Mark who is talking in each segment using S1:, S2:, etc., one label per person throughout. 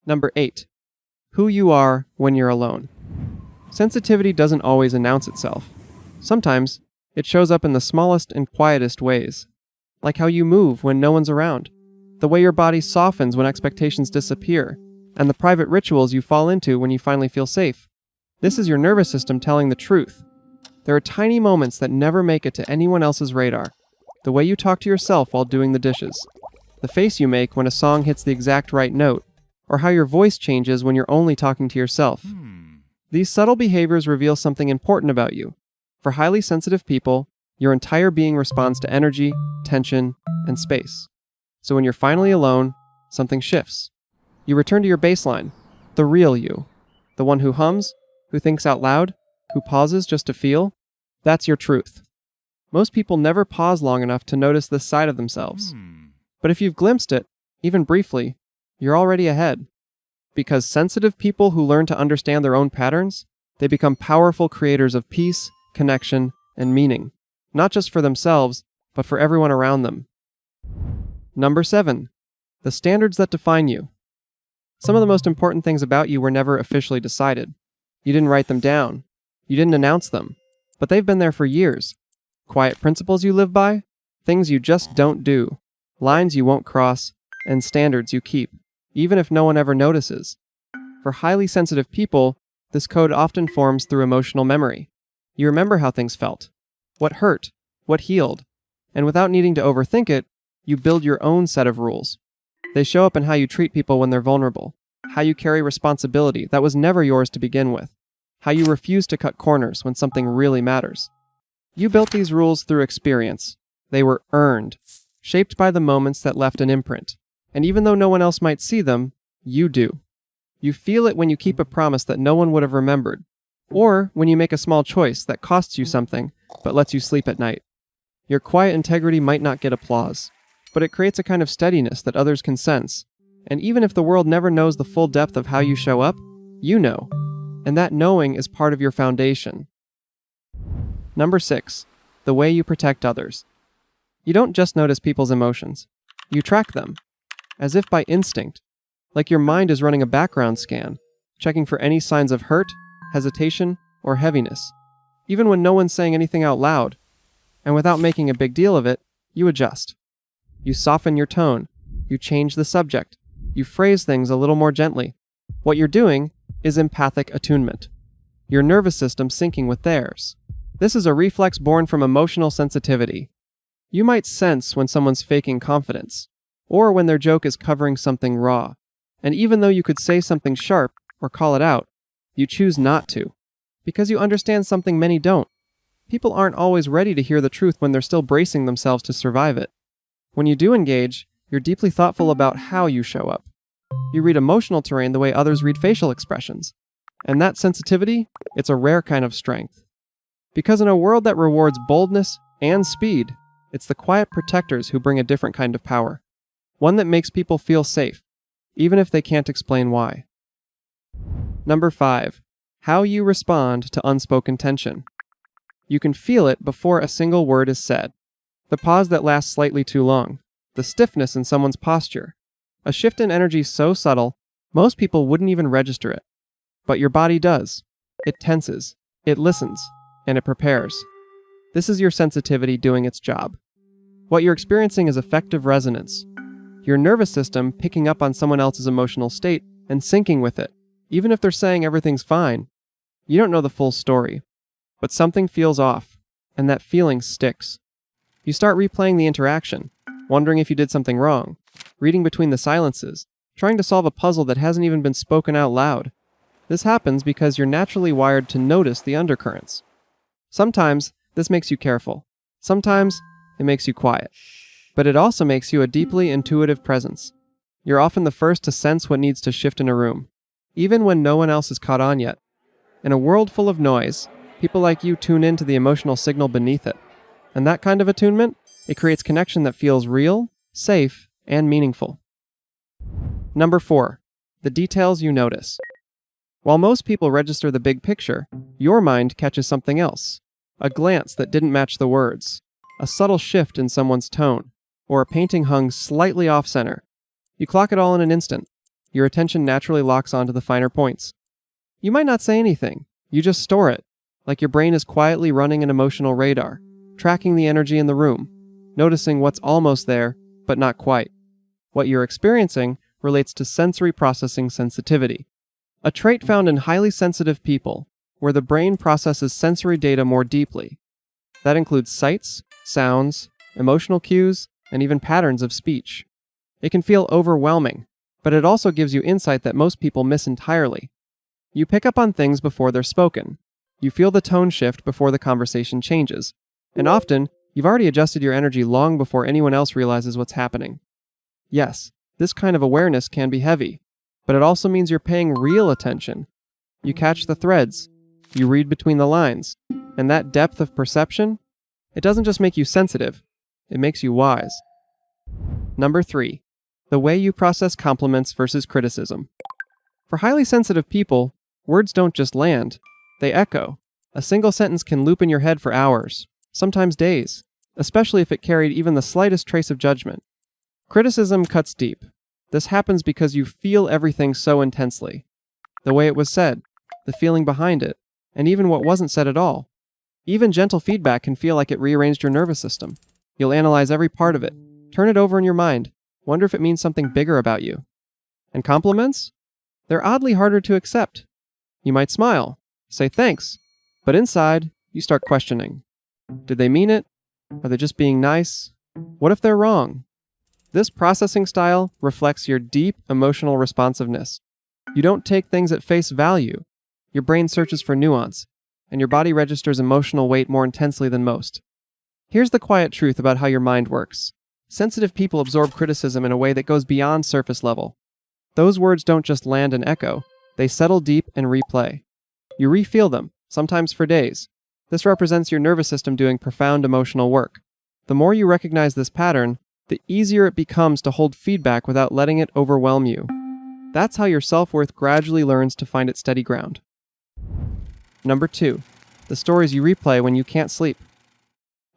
S1: Number 8. Who you are when you're alone. Sensitivity doesn't always announce itself. Sometimes, it shows up in the smallest and quietest ways. Like how you move when no one's around, the way your body softens when expectations disappear, and the private rituals you fall into when you finally feel safe. This is your nervous system telling the truth. There are tiny moments that never make it to anyone else's radar. The way you talk to yourself while doing the dishes, the face you make when a song hits the exact right note, or how your voice changes when you're only talking to yourself. These subtle behaviors reveal something important about you. For highly sensitive people, your entire being responds to energy, tension, and space. So when you're finally alone, something shifts. You return to your baseline, the real you. The one who hums, who thinks out loud, who pauses just to feel. That's your truth. Most people never pause long enough to notice this side of themselves. But if you've glimpsed it, even briefly, you're already ahead. Because sensitive people who learn to understand their own patterns, they become powerful creators of peace, connection, and meaning. Not just for themselves, but for everyone around them. Number 7. The standards that define you. Some of the most important things about you were never officially decided. You didn't write them down. You didn't announce them. But they've been there for years. Quiet principles you live by, things you just don't do, lines you won't cross, and standards you keep, even if no one ever notices. For highly sensitive people, this code often forms through emotional memory. You remember how things felt, what hurt, what healed, and without needing to overthink it, you build your own set of rules. They show up in how you treat people when they're vulnerable, how you carry responsibility that was never yours to begin with, how you refuse to cut corners when something really matters. You built these rules through experience. They were earned, shaped by the moments that left an imprint. And even though no one else might see them, you do. You feel it when you keep a promise that no one would have remembered, or when you make a small choice that costs you something, but lets you sleep at night. Your quiet integrity might not get applause, but it creates a kind of steadiness that others can sense. And even if the world never knows the full depth of how you show up, you know. And that knowing is part of your foundation. Number 6. The way you protect others. You don't just notice people's emotions. You track them. As if by instinct. Like your mind is running a background scan, checking for any signs of hurt, hesitation, or heaviness. Even when no one's saying anything out loud. And without making a big deal of it, you adjust. You soften your tone. You change the subject. You phrase things a little more gently. What you're doing is empathic attunement. Your nervous system syncing with theirs. This is a reflex born from emotional sensitivity. You might sense when someone's faking confidence, or when their joke is covering something raw. And even though you could say something sharp or call it out, you choose not to, because you understand something many don't. People aren't always ready to hear the truth when they're still bracing themselves to survive it. When you do engage, you're deeply thoughtful about how you show up. You read emotional terrain the way others read facial expressions. And that sensitivity, it's a rare kind of strength. Because in a world that rewards boldness and speed, it's the quiet protectors who bring a different kind of power. One that makes people feel safe, even if they can't explain why. Number 5. How you respond to unspoken tension. You can feel it before a single word is said. The pause that lasts slightly too long. The stiffness in someone's posture. A shift in energy so subtle, most people wouldn't even register it. But your body does. It tenses. It listens. And it prepares. This is your sensitivity doing its job. What you're experiencing is affective resonance. Your nervous system picking up on someone else's emotional state and syncing with it. Even if they're saying everything's fine, you don't know the full story. But something feels off, and that feeling sticks. You start replaying the interaction, wondering if you did something wrong, reading between the silences, trying to solve a puzzle that hasn't even been spoken out loud. This happens because you're naturally wired to notice the undercurrents. Sometimes, this makes you careful. Sometimes, it makes you quiet. But it also makes you a deeply intuitive presence. You're often the first to sense what needs to shift in a room, even when no one else has caught on yet. In a world full of noise, people like you tune into the emotional signal beneath it. And that kind of attunement, it creates connection that feels real, safe, and meaningful. Number 4. The details you notice. While most people register the big picture, your mind catches something else. A glance that didn't match the words. A subtle shift in someone's tone. Or a painting hung slightly off-center. You clock it all in an instant. your attention naturally locks onto the finer points. You might not say anything, you just store it, like your brain is quietly running an emotional radar, tracking the energy in the room, noticing what's almost there, but not quite. What you're experiencing relates to sensory processing sensitivity, a trait found in highly sensitive people, where the brain processes sensory data more deeply. That includes sights, sounds, emotional cues, and even patterns of speech. It can feel overwhelming, but it also gives you insight that most people miss entirely. You pick up on things before they're spoken. You feel the tone shift before the conversation changes. And often, you've already adjusted your energy long before anyone else realizes what's happening. Yes, this kind of awareness can be heavy, but it also means you're paying real attention. You catch the threads, you read between the lines, and that depth of perception, it doesn't just make you sensitive, it makes you wise. Number 3. The way you process compliments versus criticism. For highly sensitive people, words don't just land, they echo. A single sentence can loop in your head for hours, sometimes days, especially if it carried even the slightest trace of judgment. Criticism cuts deep. This happens because you feel everything so intensely. The way it was said, the feeling behind it, and even what wasn't said at all. Even gentle feedback can feel like it rearranged your nervous system. You'll analyze every part of it, turn it over in your mind, wonder if it means something bigger about you. And compliments? They're oddly harder to accept. You might smile, say thanks, but inside, you start questioning. Did they mean it? Are they just being nice? What if they're wrong? This processing style reflects your deep emotional responsiveness. You don't take things at face value. Your brain searches for nuance, and your body registers emotional weight more intensely than most. Here's the quiet truth about how your mind works. Sensitive people absorb criticism in a way that goes beyond surface level. Those words don't just land and echo, they settle deep and replay. You re-feel them, sometimes for days. This represents your nervous system doing profound emotional work. The more you recognize this pattern, the easier it becomes to hold feedback without letting it overwhelm you. That's how your self-worth gradually learns to find its steady ground. Number 2. The stories you replay when you can't sleep.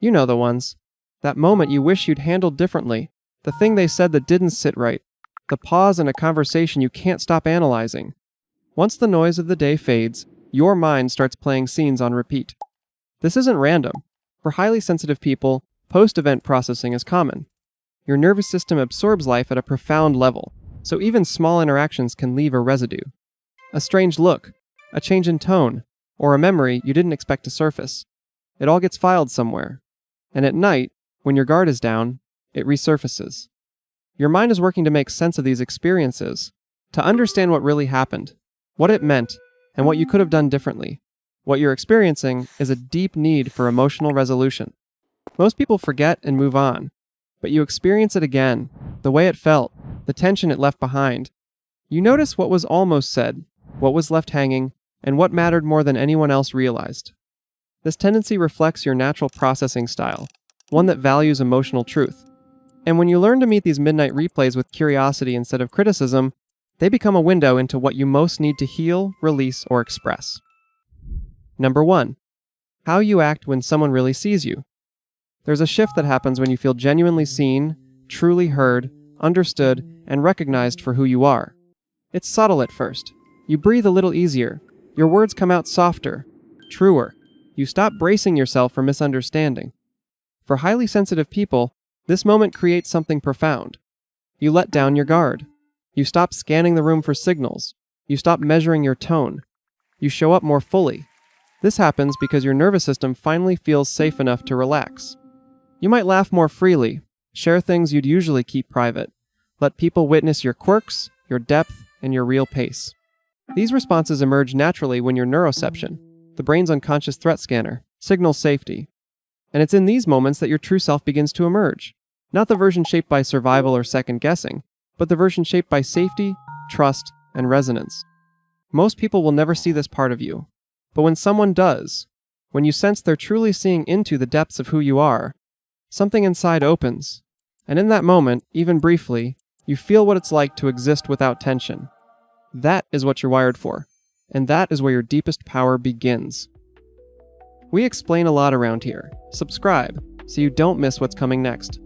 S1: You know the ones. That moment you wish you'd handled differently. The thing they said that didn't sit right. The pause in a conversation you can't stop analyzing. Once the noise of the day fades, your mind starts playing scenes on repeat. This isn't random. For highly sensitive people, post-event processing is common. Your nervous system absorbs life at a profound level, so even small interactions can leave a residue. A strange look, a change in tone, or a memory you didn't expect to surface. It all gets filed somewhere. And at night, when your guard is down, it resurfaces. Your mind is working to make sense of these experiences, to understand what really happened, what it meant, and what you could have done differently. What you're experiencing is a deep need for emotional resolution. Most people forget and move on, but you experience it again, the way it felt, the tension it left behind. You notice what was almost said, what was left hanging, and what mattered more than anyone else realized. This tendency reflects your natural processing style, one that values emotional truth. And when you learn to meet these midnight replays with curiosity instead of criticism, they become a window into what you most need to heal, release, or express. Number 1. How you act when someone really sees you. There's a shift that happens when you feel genuinely seen, truly heard, understood, and recognized for who you are. It's subtle at first. You breathe a little easier. Your words come out softer, truer. You stop bracing yourself for misunderstanding. For highly sensitive people, this moment creates something profound. You let down your guard. You stop scanning the room for signals. You stop measuring your tone. You show up more fully. This happens because your nervous system finally feels safe enough to relax. You might laugh more freely, share things you'd usually keep private. Let people witness your quirks, your depth, and your real pace. These responses emerge naturally when your neuroception, the brain's unconscious threat scanner, signals safety. And it's in these moments that your true self begins to emerge. Not the version shaped by survival or second guessing, but the version shaped by safety, trust, and resonance. Most people will never see this part of you. But when someone does, when you sense they're truly seeing into the depths of who you are, something inside opens. And in that moment, even briefly, you feel what it's like to exist without tension. That is what you're wired for. And that is where your deepest power begins. We explain a lot around here. Subscribe so you don't miss what's coming next.